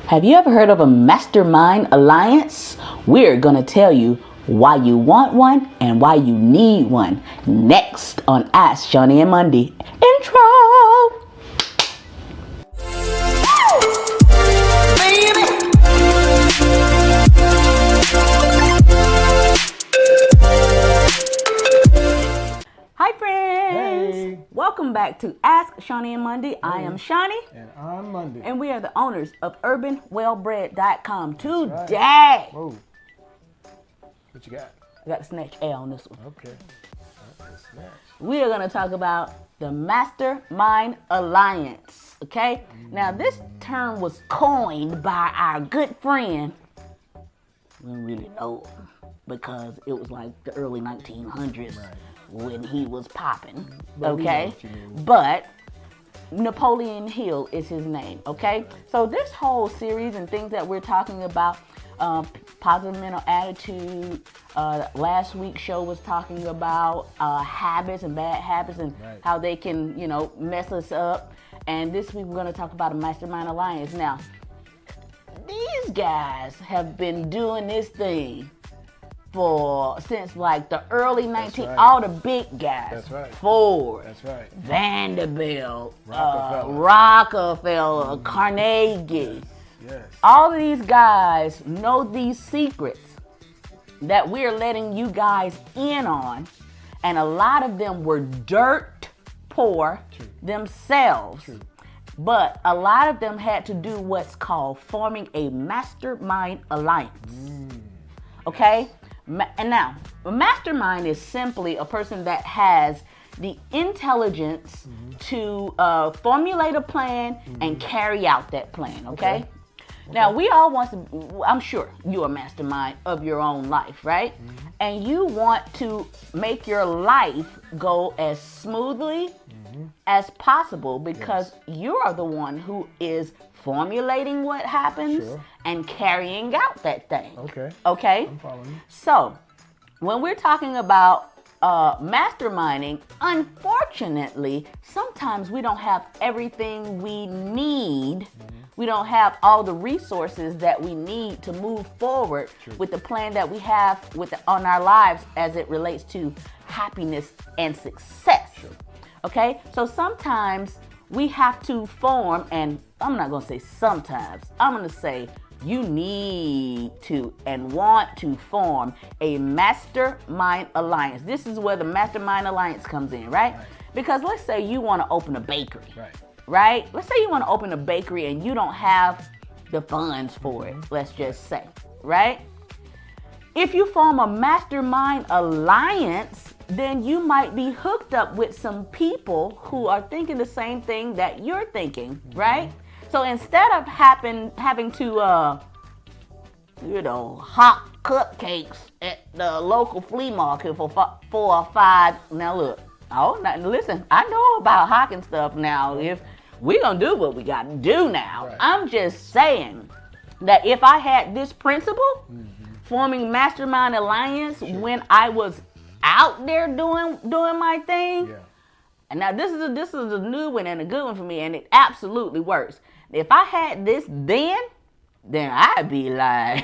Have you ever heard of a Mastermind Alliance? We're going to tell you why you want one and why you need one. Next on Ask Shauni and Mondi. Intro! Hi friends! Hey. Welcome back to Ask Shauni and Mondi. Hey. I am Shauni. And I'm Mondi. And we are the owners of UrbanWellBred.com. Today, right. Whoa. What you got? I got to snatch air on this one. Okay. Snatch. We are going to talk about the Mastermind Alliance. Okay? Now, this term was coined by our good friend. We don't really know him because it was like the early 1900s. Right. When he was popping, okay? But Napoleon Hill is his name, okay? So this whole series and things that we're talking about, positive mental attitude, last week's show was talking about habits and bad habits and how they can, mess us up. And this week we're gonna talk about a Mastermind Alliance. Now, these guys have been doing this thing since like the early all the big guys. That's right. Ford. That's right. Vanderbilt. Rockefeller. Carnegie. Yes. All of these guys know these secrets that we're letting you guys in on. And a lot of them were dirt poor themselves. True. But a lot of them had to do what's called forming a Mastermind Alliance. Okay? And now, a mastermind is simply a person that has the intelligence to formulate a plan and carry out that plan, okay? Now, we all want to, I'm sure you're a mastermind of your own life, right? And you want to make your life go as smoothly as possible because you are the one who is formulating what happens and carrying out that thing. Okay? I'm following you. So, when we're talking about masterminding, unfortunately, sometimes we don't have everything we need. We don't have all the resources that we need to move forward with the plan that we have on our lives as it relates to happiness and success. Okay? So sometimes we have to form, and I'm not going to say sometimes, I'm going to say you need to and want to form a Mastermind Alliance. This is where the Mastermind Alliance comes in, right? Because let's say you want to open a bakery, right? Let's say you want to open a bakery and you don't have the funds for it, let's just say, right? If you form a Mastermind Alliance, then you might be hooked up with some people who are thinking the same thing that you're thinking, right? So instead of having to, hawk cupcakes at the local flea market for 4 or 5, now look, listen, I know about hawking stuff now. If we're going to do what we got to do now, I'm just saying that if I had this principle, forming Mastermind Alliance when I was out there doing my thing, and now this is a new one and a good one for me, and it absolutely works. If I had this then I'd be like,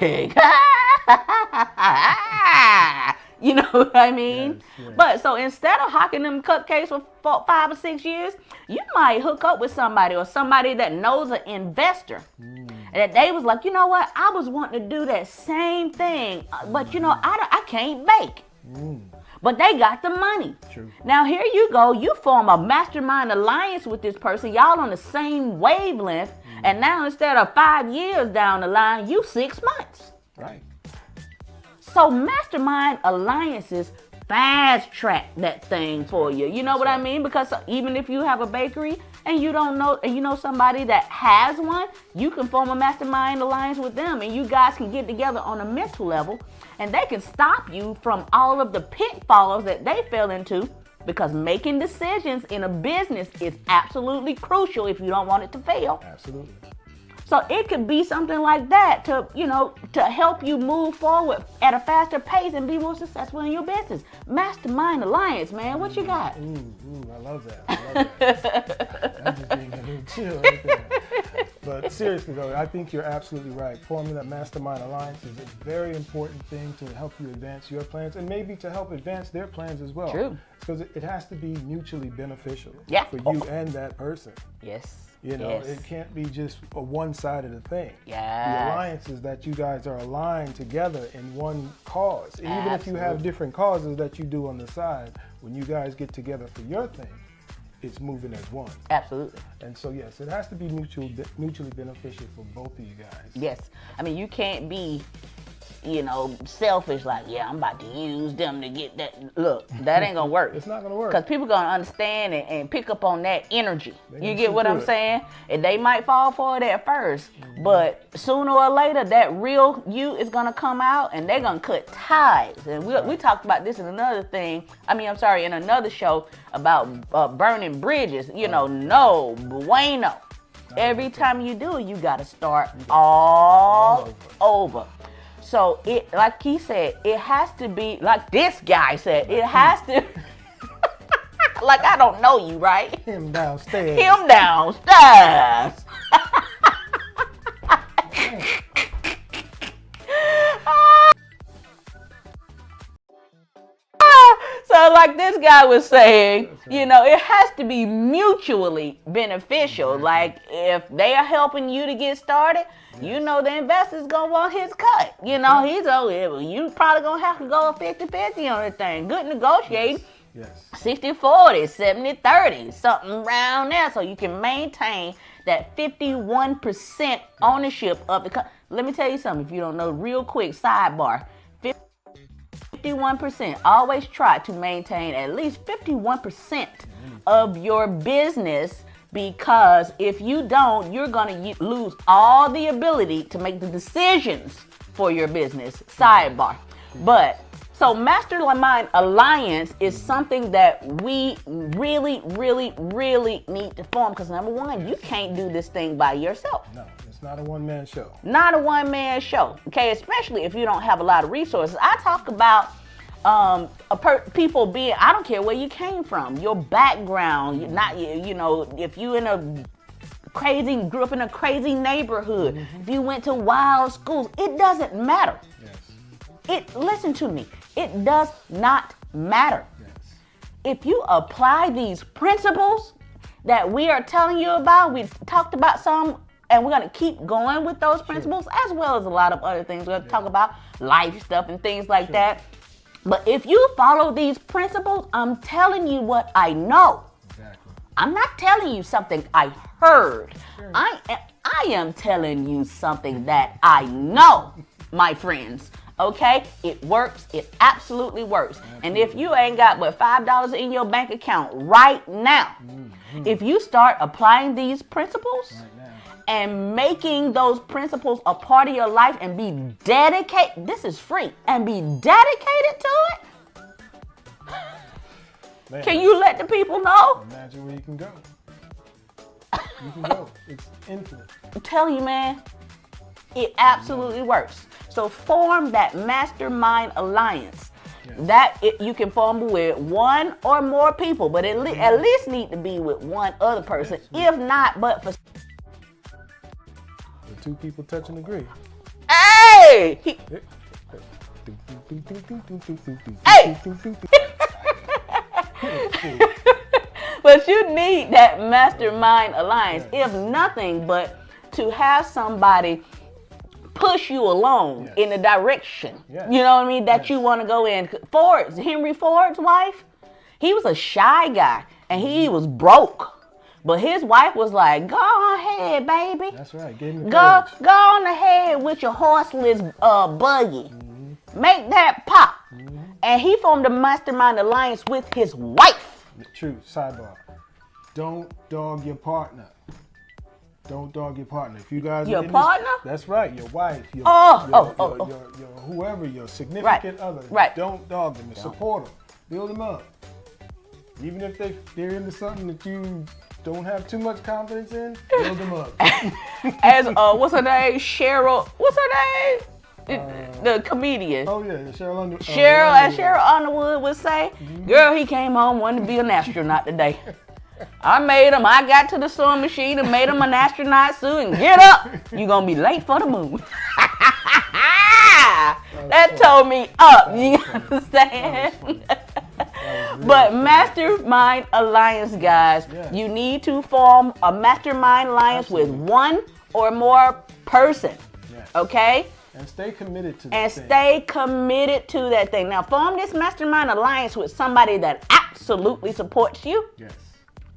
you know what I mean? Yes. But so instead of hawking them cupcakes for 5 or 6 years, you might hook up with somebody that knows an investor. And that they was like, you know what? I was wanting to do that same thing, but I can't bake. But they got the money. True. Now here you go. You form a Mastermind Alliance with this person. Y'all on the same wavelength. And now instead of 5 years down the line, you 6 months. Right. So Mastermind Alliances fast track that thing for you. You know what I mean? Because even if you have a bakery and you don't know, and you know somebody that has one, you can form a Mastermind Alliance with them, and you guys can get together on a mental level, and they can stop you from all of the pitfalls that they fell into, because making decisions in a business is absolutely crucial if you don't want it to fail. Absolutely. So it could be something like that to help you move forward at a faster pace and be more successful in your business. Mastermind Alliance, man. What you got? I love that. That's just being a little chill right there. But seriously though, I think you're absolutely right. Forming that Mastermind Alliance is a very important thing to help you advance your plans and maybe to help advance their plans as well. True. Because it has to be mutually beneficial Yeah. for you and that person. Yes. You know, Yes. it can't be just a one-sided thing. Yes. The alliance is that you guys are aligned together in one cause. And even if you have Absolutely. different causes that you do on the side, when you guys get together for your thing, it's moving as one. Absolutely. And so, yes, it has to be mutually beneficial for both of you guys. Yes. I mean, you can't be, selfish like, yeah, I'm about to use them to get that. Look, that ain't going to work. It's not going to work. Because people going to understand and pick up on that energy. They You gonna get see what I'm through it. saying? And they might fall for it at first, but sooner or later, that real you is going to come out and they're going to cut ties. And we talked about this in another thing. In another show about burning bridges. No bueno. Every time you do it, you got to start all over. So it, like he said, it has to be like this guy said. It has to, like I don't know you, right? Him downstairs. Him downstairs. So like this guy was saying, it has to be mutually beneficial. Like if they are helping you to get started, the investor's gonna want his cut. He's over here. Well, you probably gonna have to go 50-50 on the thing. Good negotiating. Yes. 60-40, 70-30, something around there, so you can maintain that 51% ownership of the company. Let me tell you something, if you don't know, real quick sidebar. 51%. Always try to maintain at least 51% of your business, because if you don't, you're going to lose all the ability to make the decisions for your business. Sidebar. But so Mastermind Alliance is something that we really, really, really need to form, because number one, you can't do this thing by yourself. No, it's not a one-man show. Not a one-man show, okay? Especially if you don't have a lot of resources. I talk about people being, I don't care where you came from, your background, if you grew up in a crazy neighborhood, if you went to wild schools, it doesn't matter. Yes. Listen to me, it does not matter. Yes. If you apply these principles that we are telling you about, we've talked about some, and we're going to keep going with those principles, as well as a lot of other things. We're going to talk about life stuff and things like that. But if you follow these principles, I'm telling you what I know. Exactly. I'm not telling you something I heard. Sure. I am telling you something that I know, my friends. Okay? It works. It absolutely works. Absolutely. And if you ain't got but $5 in your bank account right now, if you start applying these principles and making those principles a part of your life and be dedicated, this is free, and be dedicated to it, Man, can you let the people know? imagine where you can go. You can go. It's infinite. I'm telling you, man, it absolutely works. So form that Mastermind Alliance. Yes. You can form with one or more people, but at least need to be with one other person. Yes. If not, but for The two people touch and agree. hey, but you need that Mastermind Alliance, if nothing but to have somebody push you along in the direction, you know what I mean, that you want to go in. Henry Ford's wife, he was a shy guy and he was broke. But his wife was like, go on ahead, baby. That's right. Gave him the Go on ahead with your horseless buggy. Make that pop. And he formed a Mastermind Alliance with his wife. True. Sidebar. Don't dog your partner. Don't dog your partner. If you guys Your are in partner? That's right. Your wife. Your whoever, your significant other. Right. Don't dog them. Support them. Build them up. Even if they're into something that you don't have too much confidence in, build them up. As what's her name? Cheryl. What's her name? The comedian. Oh yeah, Cheryl Underwood. Cheryl Underwood would say, "Girl, he came home wanting to be an astronaut today." I made him. I got to the sewing machine and made him an astronaut suit and get up. You're going to be late for the moon. That told me up. You understand? But Mastermind Alliance, guys, you need to form a Mastermind Alliance with one or more person. Okay? And stay committed to that and stay committed to that thing. Now, form this Mastermind Alliance with somebody that absolutely supports you. Yes.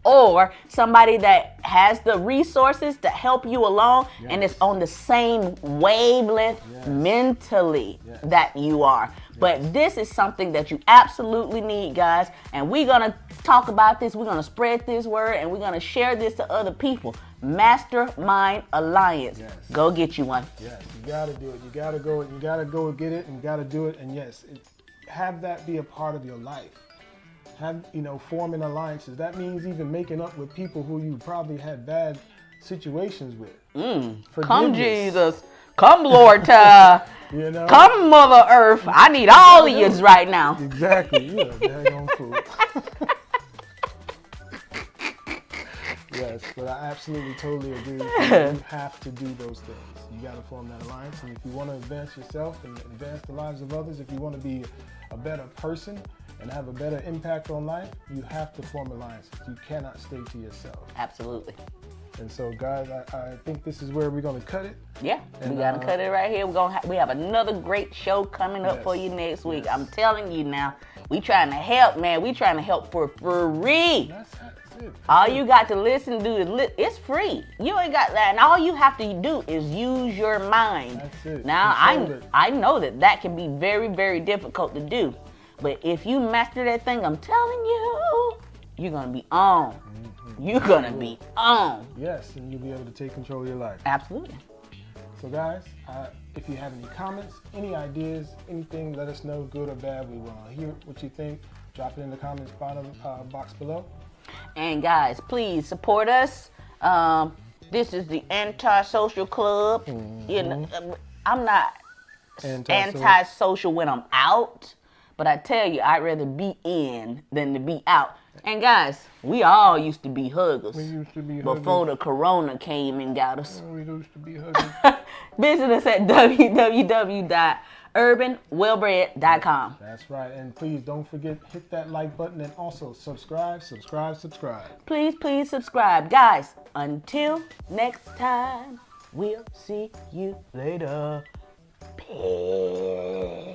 Or somebody that has the resources to help you along and is on the same wavelength mentally that you are. But this is something that you absolutely need, guys. And we're going to talk about this. We're going to spread this word and we're going to share this to other people. Mastermind Alliance. Yes. Go get you one. Yes, you got to do it. You got to go. You got to go get it and you got to do it. And yes, have that be a part of your life. Have, forming alliances. That means even making up with people who you probably had bad situations with. Come Jesus. Come Lord. Come Mother Earth. I need all of yous right now. Exactly. You're a daggone fool. Yes, but I absolutely totally agree with you. You have to do those things. You got to form that alliance. And if you want to advance yourself and advance the lives of others, if you want to be a better person and have a better impact on life, you have to form alliances. You cannot stay to yourself. Absolutely. And so, guys, I think this is where we're going to cut it. Yeah, we got to cut it right here. We have another great show coming up for you next week. I'm telling you now, we trying to help, man. We trying to help for free. That's it. All you got to listen to is it's free. You ain't got that, and all you have to do is use your mind. That's it. Now, I know that can be very, very difficult to do, but if you master that thing, I'm telling you, you're gonna be on. You're gonna be on. Yes, and you'll be able to take control of your life. Absolutely. So, guys, if you have any comments, any ideas, anything, let us know, good or bad. We want to hear what you think. Drop it in the comments box below. And guys, please support us. This is the Antisocial Club. I'm not antisocial when I'm out, but I tell you, I'd rather be in than to be out. And guys, we all used to be huggers. We used to be before the corona came and got us. We used to be huggers. Visit us at www.urbanwellbred.com. That's right. And please don't forget, hit that like button and also subscribe. Please, please subscribe. Guys, until next time, we'll see you later. Peace.